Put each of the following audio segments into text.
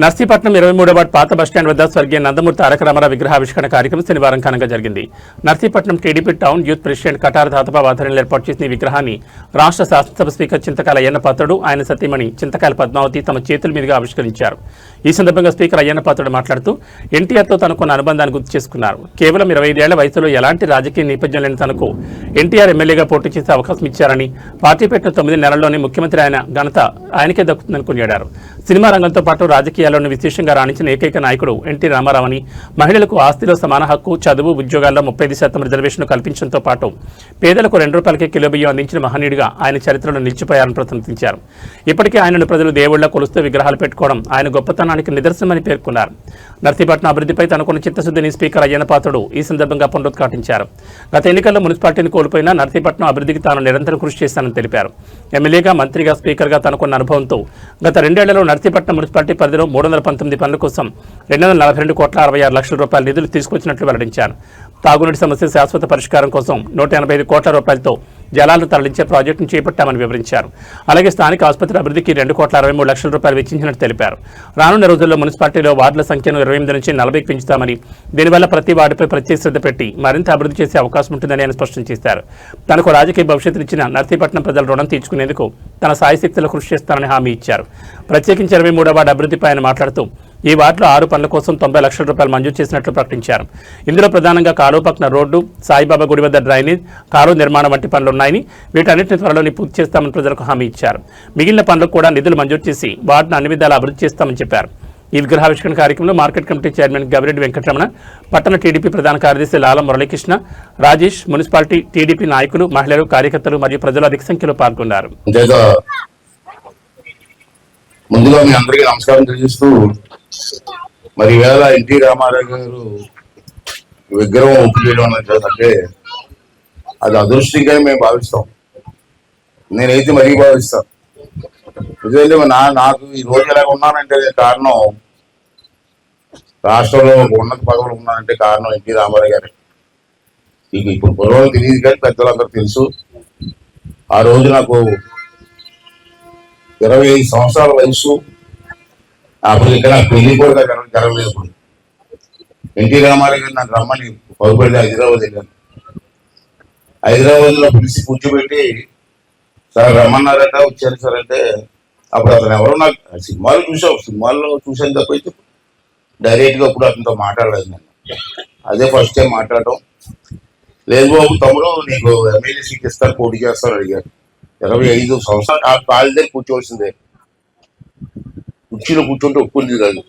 Narsipatnam 23వ ward పాత bus stand వద్ద స్వర్గీయ నందమూరి తారక రామారావు విగ్రహావిష్కరణ కార్యక్రమం శనివారం ఘనంగా జరిగింది. Narsipatnam TDP town youth president Katara Datababu ఆధ్వర్యంలో ఏర్పాటు చేసిన ఈ విగ్రహాన్ని రాష్ట్ర శాసనసభ స్పీకర్ చింతకాయల అయ్యన్న పాత్రుడు, ఆయన సతీమణి చింతకాయల పద్మావతి తమ చేతుల మీదుగా ఆవిష్కరించారు. ఈ సందర్భంగా స్పీకర్ అయ్యన్న పాత్రుడు మాట్లాడుతూ ఎన్టీఆర్తో తనకున్న అనుబంధాన్ని గుర్తు చేసుకున్నారు. కేవలం 25 ఏళ్ల వయసులో ఎలాంటి రాజకీయ నేపథ్యం లేని తనకు ఎన్టీఆర్ ఎమ్మెల్యేగా పోటీ చేసే అవకాశం ఇచ్చారని, పార్టీ పెట్టిన 9 నెలల్లోనే ముఖ్యమంత్రి ఆయన ఘనత ఆయనకే దక్కుతుందని కొనియాడారు. సినిమా రంగంతో పాటు రాజకీయాల్లోనూ విశేషంగా రాణించిన ఏకైక నాయకుడు ఎన్టీ రామారావు అని, మహిళలకు ఆస్తిలో సమాన హక్కు, చదువు, ఉద్యోగాల్లో 35% రిజర్వేషన్ కల్పించడంతో పాటు పేదలకు ₹2 కిలో బియ్యం అందించిన మహనీయుడిగా ఆయన చరిత్రలో నిలిచిపోయారని ప్రశంసించారు. ఇప్పటికే ఆయనను ప్రజలు దేవుళ్ల కొలుస్తూ విగ్రహాలు పెట్టుకోవడం ఆయన గొప్పతనానికి నిదర్శనమని పేర్కొన్నారు. నర్సీపట్నం అభివృద్ధిపై తనకున్న చిత్తశుద్ధిని స్పీకర్ అయ్యన్న పాత్రుడు ఈ సందర్భంగా పునరుద్ఘాటించారు. గత ఎన్నికల్లో మున్సిపాలిటీని కోల్పోయినా నర్సీపట్నం అభివృద్ధికి తాను నిరంతరం కృషి చేశానని తెలిపారు. ఎమ్మెల్యేగా, మంత్రిగా, స్పీకర్గా తనకున్న అనుభవంతో గత 2 ఏళ్లలో నర్సీపట్నం మున్సిపాలిటీ పరిధిలో 319 పనుల కోసం ₹242.66 నిధులు తీసుకొచ్చినట్లు వెల్లడించారు. తాగునీటి సమస్య శాశ్వత పరిష్కారం కోసం ₹185 కోట్ల జలాలను తరలించే ప్రాజెక్టును చేపట్టామని వివరించారు. అలాగే స్థానిక ఆసుపత్రి అభివృద్ధికి ₹2,63,00,000 వెచ్చించినట్టు తెలిపారు. రానున్న రోజుల్లో మున్సిపాలిటీలో వార్డుల సంఖ్యను 28 నుంచి 40కి పెంచుతామని, దీనివల్ల ప్రతి వార్డుపై ప్రత్యేక శ్రద్ధ పెట్టి మరింత అభివృద్ధి చేసే అవకాశం ఉంటుందని ఆయన స్పష్టం చేశారు. తనకు రాజకీయ భవిష్యత్తునిచ్చిన నర్సీపట్నం ప్రజల రుణం తీర్చుకునేందుకు తన సాయశక్తులు కృషి చేస్తానని హామీ ఇచ్చారు. ప్రత్యేకించి 23వ వార్డు అభివృద్ధిపై ఆయన మాట్లాడుతూ ఈ వార్డులో 6 పనుల కోసం ₹90 లక్షల మంజూరు చేసినట్లు ప్రకటించారు. ఇందులో ప్రధానంగా కాలువ పక్కన రోడ్డు, సాయిబాబా గుడి వద్ద డ్రైనేజ్, కాలువ నిర్మాణం వంటి పనులు ఉన్నాయని, వీటన్నిటిని త్వరలోనే పూర్తి చేస్తామని ప్రజలకు హామీ ఇచ్చారు. మిగిలిన పనులకు కూడా నిధులు మంజూరు చేసి వార్డును అన్ని విధాలా అభివృద్ధి చేస్తామని చెప్పారు. ఈ విగ్రహావిష్కరణ కార్యక్రమంలో market committee chairman Gavireddy Venkataramana, పట్టణ టీడీపీ ప్రధాన కార్యదర్శి లాలం మురళీకృష్ణ, రాజేష్, మున్సిపాలిటీ టీడీపీ నాయకులు, మహిళలు, కార్యకర్తలు మరియు ప్రజలు అధిక సంఖ్యలో పాల్గొన్నారు. ముందుగా మీ అందరికీ నమస్కారం తెలియజేస్తూ, మరి వేళ ఎన్టీ రామారావు గారు విగ్రహం ఒప్పు చేయడం అంటే అది అదృష్టంగా మేము భావిస్తాం. నేనైతే మరీ భావిస్తాను. ఎందుకంటే నాకు ఈ రోజు ఎలా ఉన్నానంటే కారణం, రాష్ట్రంలో ఉన్నత పదవులు ఉన్నానంటే కారణం ఎన్టీ రామారావు గారు. ఇప్పుడు పూర్వం తెలియదు కానీ పెద్దలందరూ తెలుసు. ఆ రోజు నాకు 25 సంవత్సరాల వయసు. అప్పుడు ఇక్కడ పెళ్లి కూడా జరగలేదు. ఎన్టీ రామారావు గారు నన్ను రమ్మని పరుగుపడి హైదరాబాద్ వెళ్ళాను. హైదరాబాద్ లో పిలిచి కూర్చోబెట్టి, సార్ రమ్మన్నారట, వచ్చారు సార్ అంటే, అప్పుడు అతను ఎవరో నాకు సినిమాల్లో చూసాను తప్పైతే డైరెక్ట్ గా అప్పుడు అతనితో మాట్లాడలేదు. నేను అదే ఫస్ట్ టైం మాట్లాడటం. లేదు బాబు తమ్ముడు, నీకు ఎమ్మెల్యే సీట్ ఇస్తారు, పోటీ చేస్తారు అడిగారు. 25 సంవత్సరాలు ఆ కాళ్ళ దగ్గర కూర్చోవలసిందే. కుర్చీలో కూర్చుంటే ఒప్పుకుంది కాదు.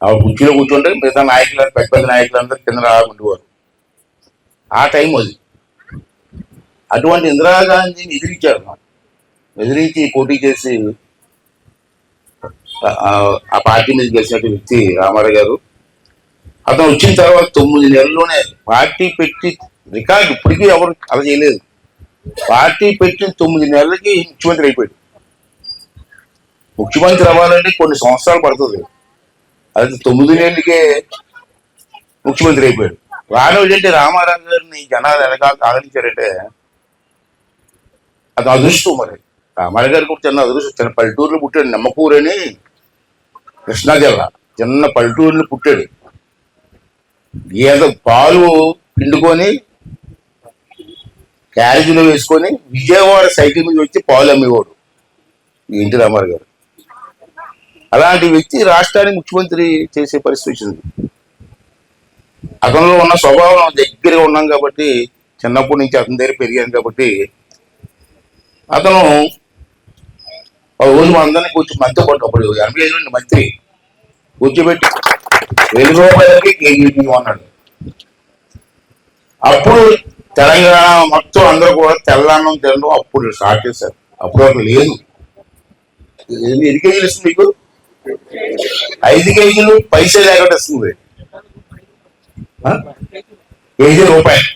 ఆ కుర్చీలో కూర్చుంటే మిగతా నాయకులు, పెద్ద పెద్ద నాయకులందరూ కింద రాకుండేవారు. ఆ టైం అది. అటువంటి ఇందిరాగాంధీని ఎదిరించారు. ఎదిరించి పోటీ చేసి ఆ పార్టీ మీద గెలిచినట్టు వ్యక్తి రామారావు గారు. అతను వచ్చిన తర్వాత 9 నెలల్లోనే పార్టీ పెట్టి రికార్డు ఇప్పటికీ ఎవరు అలా చేయలేదు. పార్టీ పెట్టిన 9 నెలలకి ముఖ్యమంత్రి అయిపోయాడు. ముఖ్యమంత్రి అవ్వాలంటే కొన్ని సంవత్సరాలు పడుతుంది. అది 9 నెలలకే ముఖ్యమంత్రి అయిపోయాడు. ఏంటంటే రామారావు గారిని జనాలు ఎనకాల ఆదరించారంటే అది అదృష్టం. మరి రామారావు గారు కూడా చిన్న అదృష్టం. చిన్న పల్లెటూరులో పుట్టాడు. నిమ్మకూరు అని కృష్ణా జిల్లా చిన్న పల్లెటూరులో పుట్టాడు. ఏదో పాలు పిండుకొని క్యారేజీలో వేసుకొని విజయవాడ సైకిల్ మీద వచ్చి పాలు అమ్మేవాడు ఎన్టీ రామారావు గారు. అలాంటి వ్యక్తి రాష్ట్రానికి ముఖ్యమంత్రి చేసే పరిస్థితి వచ్చింది. అతనిలో ఉన్న స్వభావం దగ్గరగా ఉన్నాం కాబట్టి, చిన్నప్పటి నుంచి అతని దగ్గర పెరిగాను కాబట్టి, అతను రోజు అందరినీ కూర్చో మనతో పాటు అప్పుడు 85 మంత్రి కూర్చోబెట్టి ₹1000 కేజీ అన్నాడు. అప్పుడు తెలంగాణ మొత్తం అందరూ కూడా తెల్లన్నం తినడం అప్పుడు స్టార్ట్ చేశారు. అప్పుడు అక్కడ లేదు. 8 కేజీలు ఇస్తుంది మీకు, 5 కేజీలు పైసే లేకుండా ఇస్తుంది. కేజీ రూపాయలు,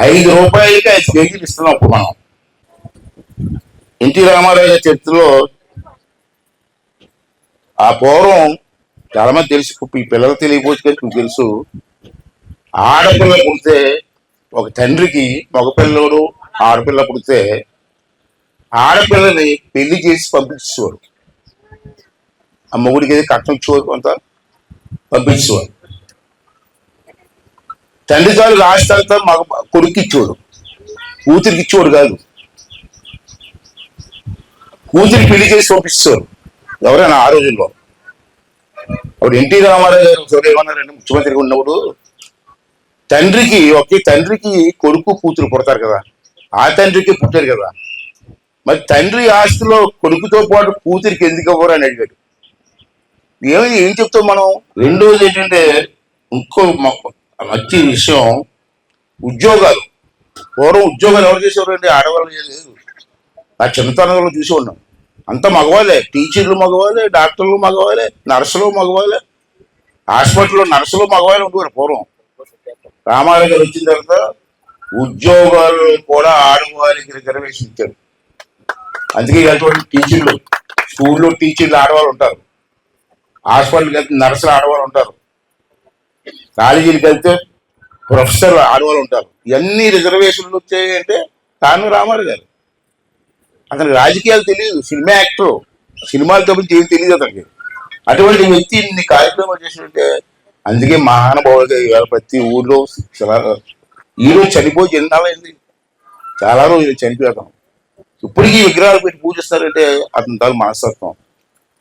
₹5కి 5 కేజీలు ఇస్తున్నాం. అప్పుడు మనం ఎన్టీ రామారావు గారి చరిత్రలో ఆ పూర్వం చాలా మంది తెలుసు. ఈ పిల్లలు తెలియకపోవచ్చు కానీ మీకు తెలుసు. ఆడపిల్ల పుడితే ఒక తండ్రికి మగపిల్లడు ఆడపిల్ల పుడితే ఆడపిల్లని పెళ్లి చేసి పంపించేవాడు. ఆ మొగుడికి ఏది కట్నం ఇచ్చేవారు, కొంత పంపించేవారు. తండ్రి తాలూకు ఆస్తి అంతా మగ కొడుకు ఇచ్చేవాడు, కూతురికి ఇచ్చేవాడు కాదు. కూతురికి పెళ్లి చేసి పంపిస్తారు ఎవరైనా ఆ రోజుల్లో. అప్పుడు ఎన్టీ రామారావు గారు ఒకసారి ఏమన్నారంటే, ముఖ్యమంత్రిగా ఉన్నప్పుడు, ఒకే తండ్రికి కొడుకు కూతురు పుడతారు కదా, ఆ తండ్రికి పుట్టారు కదా, మరి తండ్రి ఆస్తిలో కొడుకుతో పాటు కూతురికి ఎందుకు ఇవ్వరు అని అడిగాడు. ఏం చెప్తాం మనం. రెండోది ఏంటంటే, ఇంకో మంచి విషయం, ఉద్యోగాలు. పూర్వం ఉద్యోగాలు ఎవరు చేసేవారు అంటే ఆడవాళ్ళు లేదు. ఆ చిన్నతనంలో చూసి ఉన్నాం, అంత మగవాళ్ళే. టీచర్లు మగవాళ్ళే, డాక్టర్లు మగవాళ్ళే, నర్సులు మగవాళ్ళే, హాస్పిటల్లో నర్సులు మగవాళ్ళే ఉండేవారు పూర్వం. రామారావు గారు వచ్చిన తర్వాత ఉద్యోగాలు కూడా ఆడవాళ్ళకి రిజర్వేషన్ ఇచ్చారు. అందుకే అటువంటి టీచర్లు, స్కూల్లో టీచర్లు ఆడవాళ్ళు ఉంటారు, హాస్పిటల్కి వెళ్తే నర్సులు ఆడవాళ్ళు ఉంటారు, కాలేజీలకు వెళ్తే ప్రొఫెసర్లు ఆడవాళ్ళు ఉంటారు. ఇవన్నీ రిజర్వేషన్లు వచ్చాయంటే కారణం రామారావు గారు. అతనికి రాజకీయాలు తెలియదు, సినిమా యాక్టర్, సినిమాలు తప్పించి ఏం తెలియదు అతనికి. అటువంటి వ్యక్తి ఇన్ని కార్యక్రమాలు చేసినట్టే. అందుకే మహానుభావులుగా ఇవాళ ప్రతి ఊళ్ళో ఈరోజు చనిపోయి ఎన్నాళ్ళైంది, చాలా రోజులు చనిపోతాం. ఇప్పటికీ విగ్రహాలు పెట్టి పూజిస్తారంటే అతని తాను మనస్తత్వం.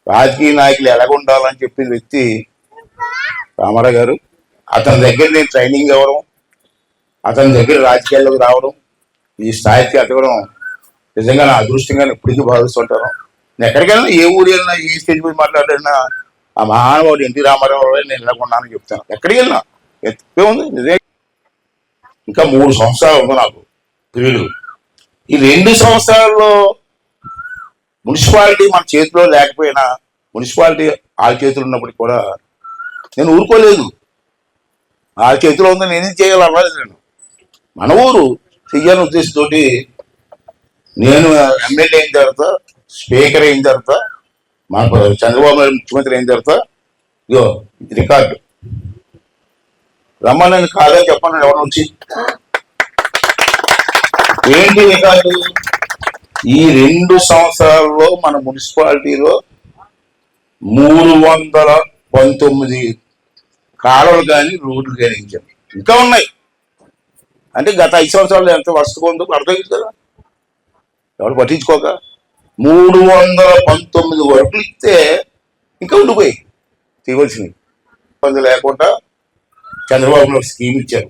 రాజకీయ నాయకులు ఎలాగ ఉండాలని చెప్పిన వ్యక్తి రామారావు గారు. అతని దగ్గర నేను ట్రైనింగ్ అవ్వడం, అతని దగ్గర రాజకీయాల్లోకి రావడం, ఈ స్థాయికి ఎదగడం నిజంగా నా అదృష్టంగా ఇప్పటికీ భావిస్తుంటాను. నేను ఎక్కడికి వెళ్ళినా, ఏ ఊరు వెళ్ళినా, ఏ స్టేజ్ మీద మాట్లాడినా ఆ మహానుభావుడు ఎన్టీ రామారావు నేను ఇలా ఉన్నానని చెప్తాను. ఎక్కడికి వెళ్ళినా ఎత్తే ఉంది నిజే. ఇంకా 3 సంవత్సరాలు ఉంది నాకు పీరియడ్. ఈ 2 సంవత్సరాల్లో మున్సిపాలిటీ మన చేతిలో లేకపోయినా, మున్సిపాలిటీ వాళ్ళ చేతులు ఉన్నప్పటికీ కూడా నేను ఊరుకోలేదు. వాళ్ళ చేతిలో ఉందని నేనేం చేయాలి అవ్వలేదు. నేను మన ఊరు చెయ్యాలని ఉద్దేశంతో నేను ఎమ్మెల్యే అయిన తర్వాత, స్పీకర్ అయిన తర్వాత, మన చంద్రబాబు నాయుడు ముఖ్యమంత్రి అయిన తర్వాత, ఇగో రికార్డు రమ్మని కాదని చెప్పండి ఎవరు వచ్చి. ఏంటి రికార్డు? ఈ 2 సంవత్సరాల్లో మన మున్సిపాలిటీలో 319 కాలువలు కానీ రోడ్లు కానీ ఇచ్చాం. ఇంకా ఉన్నాయి. అంటే గత 5 సంవత్సరాలు ఎంత వస్తుగా ఉందో అర్థమైంది కదా, ఎవరు పట్టించుకోక 319 వర్కులు ఇస్తే ఇంకా ఉండిపోయి తీయవలసినవి. ఇబ్బంది లేకుండా చంద్రబాబు నాయుడు స్కీమ్ ఇచ్చారు.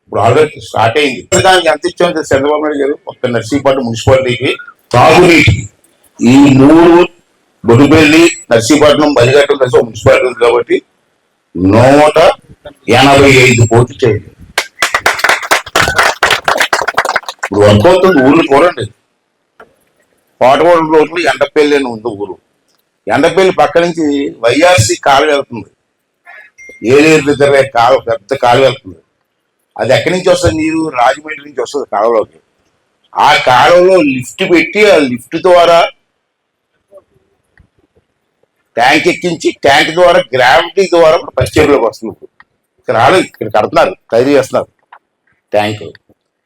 ఇప్పుడు ఆల్రెడీ స్టార్ట్ అయింది. దానికి ఎంత ఇచ్చామంటే చంద్రబాబు నాయుడు గారు ఒక్క నర్సీపట్నం మున్సిపాలిటీకి తాగునీటి ఈ 3 బొడ్డుపల్లి, నర్సీపట్నం, బలిఘట్టం కలిసి మున్సిపాలిటీ ఉంది కాబట్టి 185 కోట్లు చేయండి. ఇప్పుడు వర్క్ అవుతుంది. ఊర్లు చూడండి, కోటగూడ రోడ్లు ఎండపల్లి అని ఉంది ఊరు. ఎండపల్లి పక్క నుంచి వైఆర్సీ కాలువ వెళ్తుంది, ఏలేరు దగ్గర కాలువ, పెద్ద కాలువ వెళ్తుంది. అది ఎక్కడి నుంచి వస్తుంది నీరు? రాజమండ్రి నుంచి వస్తుంది కాలువలోకి. ఆ కాలువలో లిఫ్ట్ పెట్టి, ఆ లిఫ్ట్ ద్వారా ట్యాంక్ ఎక్కించి, ట్యాంక్ ద్వారా గ్రావిటీ ద్వారా పచ్చేరులోకి వస్తుంది. ఇక్కడ రాలేదు, ఇక్కడ కడుతున్నారు, తయారు చేస్తున్నారు ట్యాంక్.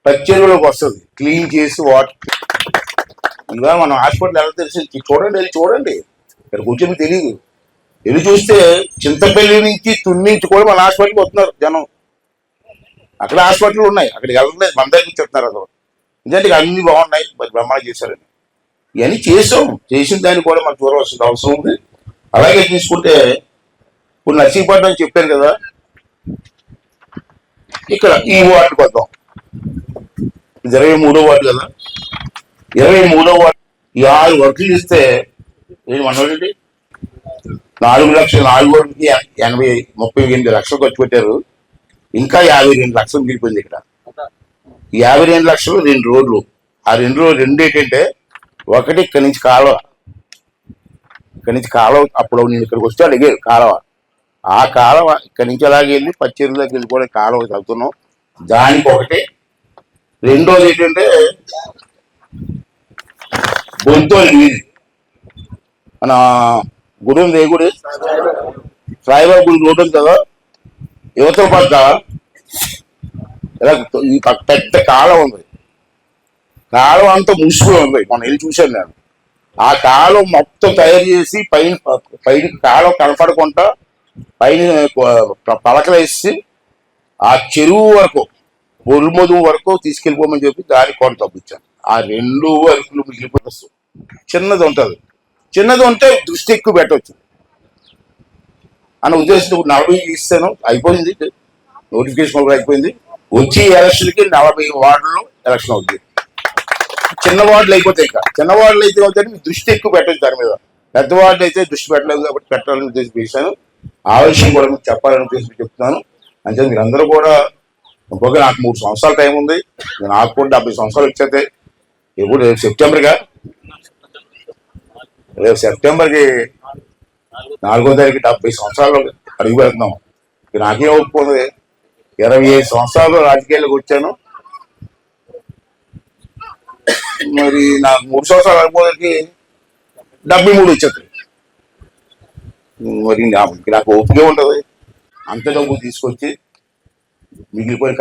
పచ్చేరులోకి వస్తుంది, క్లీన్ చేసి వాటర్. ఇవాళ మనం హాస్పిటల్ ఎలా తెలిసి చూడండి, వెళ్ళి చూడండి. ఇక్కడ కూర్చొని తెలియదు. వెళ్ళి చూస్తే చింతపల్లి నుంచి, తుని నుంచి కూడా మన హాస్పిటల్కి వస్తున్నారు జనం. అక్కడ హాస్పిటల్ ఉన్నాయి, అక్కడికి వెళ్ళలేదు, మన దగ్గర చెప్తున్నారు. అసలు ఎందుకంటే అన్ని బాగున్నాయి, బ్రహ్మాండం చేశారని. ఇవన్నీ చేసాం. చేసిన దాన్ని కూడా మనం చూడవలసిన అవసరం ఉంది. అలాగే తీసుకుంటే ఇప్పుడు నర్సీపట్నం చెప్పాను కదా, ఇక్కడ ఈ వార్డుకి వద్దాం. 23వ వార్డు కదా, 23వ వార్డు ఈ 6 వర్కులు ఇస్తే మనోడి 4 లక్షలు, 4 కోట్లకి 38 లక్షలు ఖర్చు పెట్టారు. ఇంకా 52 లక్షలు మిగిలిపోయింది. ఇక్కడ 52 లక్షలు 2 రోడ్లు. ఆ 2 ఏంటంటే, ఒకటి ఇక్కడి నుంచి కాలువ, అప్పుడు నేను ఇక్కడికి వస్తే అడిగారు కాలువ. ఆ కాలువ ఇక్కడి నుంచి అలాగే వెళ్ళి పచ్చేరులోకి వెళ్ళిపోవడం కాలువ చదువుతున్నాం. దానికి ఒకటి. రెండోది ఏంటంటే బొంతోలి వీధి, మన గుడి ఉంది, ఏ గుడి? సాయిబాబా గుడి రోడ్డు ఉంది కదా, యువతల పక్క ఇలా ఈ పెద్ద కాలం ఉంది. కాలం అంతా ముసుగులో ఉంది. మనం వెళ్ళి చూశాను నేను. ఆ కాలం మొత్తం తయారు చేసి పైన పైన కాలం కనపడకుండా పైన పలకలు వేసి ఆ చెరువు వరకు పొరుమదువు వరకు తీసుకెళ్ళిపోమని చెప్పి దానికి కూడా తప్పించాను. ఆ 2 అరుకులు మిగిలిపోయి చిన్నది ఉంటుంది, చిన్నది ఉంటే దృష్టి ఎక్కువ పెట్టవచ్చు అన్న ఉద్దేశంతో 40 ఇస్తాను. అయిపోయింది, నోటిఫికేషన్ కూడా అయిపోయింది. వచ్చే ఎలక్షన్కి 40 వార్డుల్లో ఎలక్షన్ అవుతుంది. చిన్న వార్డులు అయిపోతాయి. ఇంకా చిన్న వార్డులు అయితే అవుతాయి, మీ దృష్టి ఎక్కువ పెట్టచ్చు దాని మీద. పెద్ద వార్డులు అయితే దృష్టి పెట్టలేదు కాబట్టి పెట్టాలని ఉద్దేశం చేశాను. ఆ విషయం కూడా మీకు చెప్పాలని ఉద్దేశం చెప్తున్నాను. అంటే మీరందరూ కూడా ఇంకొక నాకు 3 సంవత్సరాల టైం ఉంది. నాకు కూడా 70 సంవత్సరాలు వచ్చేది. ఎప్పుడు రేపు సెప్టెంబర్గా, రేపు సెప్టెంబర్కి 4వ తారీఖు 70 సంవత్సరాలు అడుగు పెడుతున్నాం. నాకేం ఒప్పుకుంది, 25 సంవత్సరాలు రాజకీయాల్లోకి వచ్చాను. మరి నాకు 3 సంవత్సరాలు అయిపోయేకి 73 వచ్చేది. మరి నాకు ఓపిక ఉంటుంది. అంత డబ్బు తీసుకొచ్చి మిగిలిపోయిన